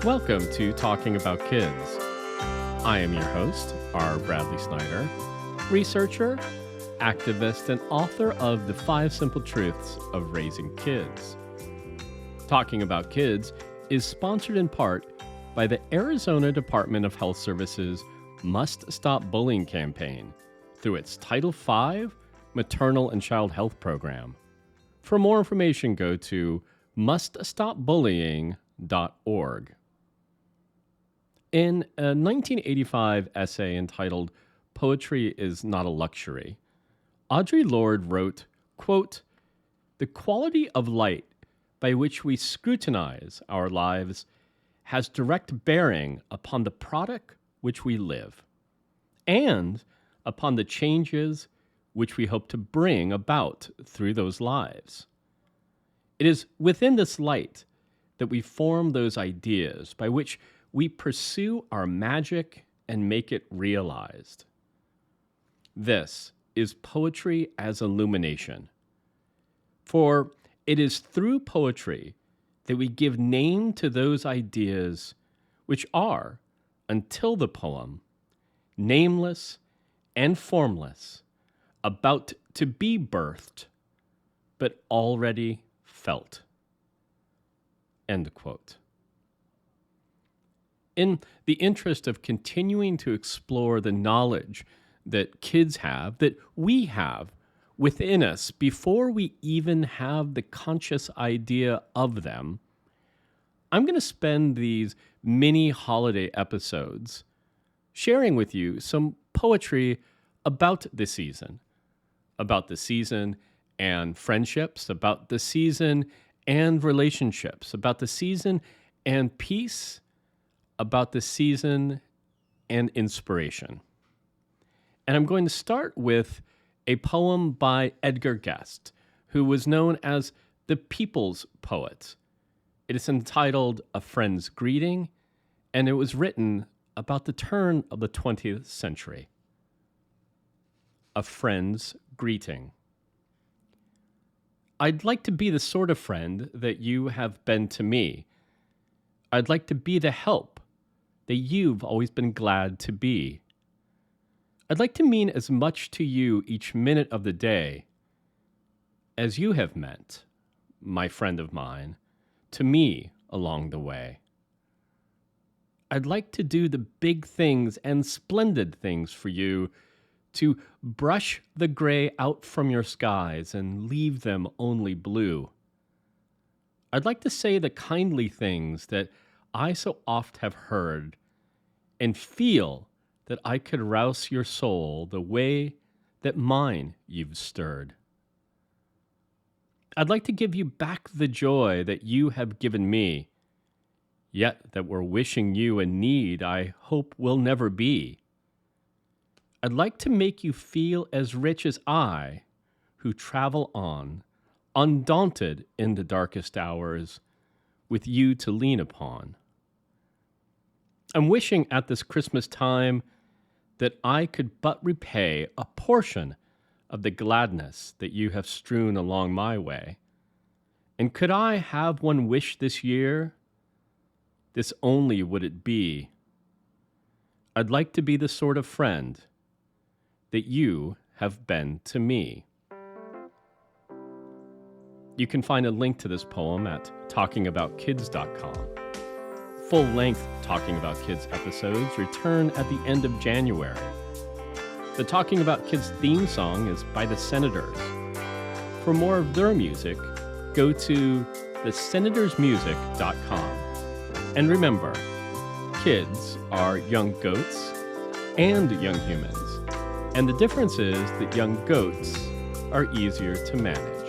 Welcome to Talking About Kids. I am your host, R. Bradley Snyder, researcher, activist, and author of The 5 Simple Truths of Raising Kids. Talking About Kids is sponsored in part by the Arizona Department of Health Services Must Stop Bullying campaign through its Title V Maternal and Child Health Program. For more information, go to muststopbullying.org. In a 1985 essay entitled Poetry is Not a Luxury, Audre Lorde wrote, quote, "The quality of light by which we scrutinize our lives has direct bearing upon the product which we live, and upon the changes which we hope to bring about through those lives. It is within this light that we form those ideas by which we pursue our magic and make it realized. This is poetry as illumination. For it is through poetry that we give name to those ideas which are, until the poem, nameless and formless, about to be birthed, but already felt." End quote. In the interest of continuing to explore the knowledge that kids have, that we have within us before we even have the conscious idea of them, I'm going to spend these mini holiday episodes sharing with you some poetry about the season and friendships, about the season and relationships, about the season and peace, about the season and inspiration. And I'm going to start with a poem by Edgar Guest, who was known as the people's poet. It is entitled A Friend's Greeting, and it was written about the turn of the 20th century. A Friend's Greeting. I'd like to be the sort of friend that you have been to me. I'd like to be the help that you've always been glad to be. I'd like to mean as much to you each minute of the day as you have meant, my friend of mine, to me along the way. I'd like to do the big things and splendid things for you, to brush the gray out from your skies and leave them only blue. I'd like to say the kindly things that I so oft have heard, and feel that I could rouse your soul the way that mine you've stirred. I'd like to give you back the joy that you have given me, yet that we're wishing you a need I hope will never be. I'd like to make you feel as rich as I, who travel on, undaunted in the darkest hours, with you to lean upon. I'm wishing at this Christmas time that I could but repay a portion of the gladness that you have strewn along my way. And could I have one wish this year, this only would it be: I'd like to be the sort of friend that you have been to me. You can find a link to this poem at talkingaboutkids.com. Full-length Talking About Kids episodes return at the end of January. The Talking About Kids theme song is by the Senators. For more of their music, go to thesenatorsmusic.com. And remember, kids are young goats and young humans. And the difference is that young goats are easier to manage.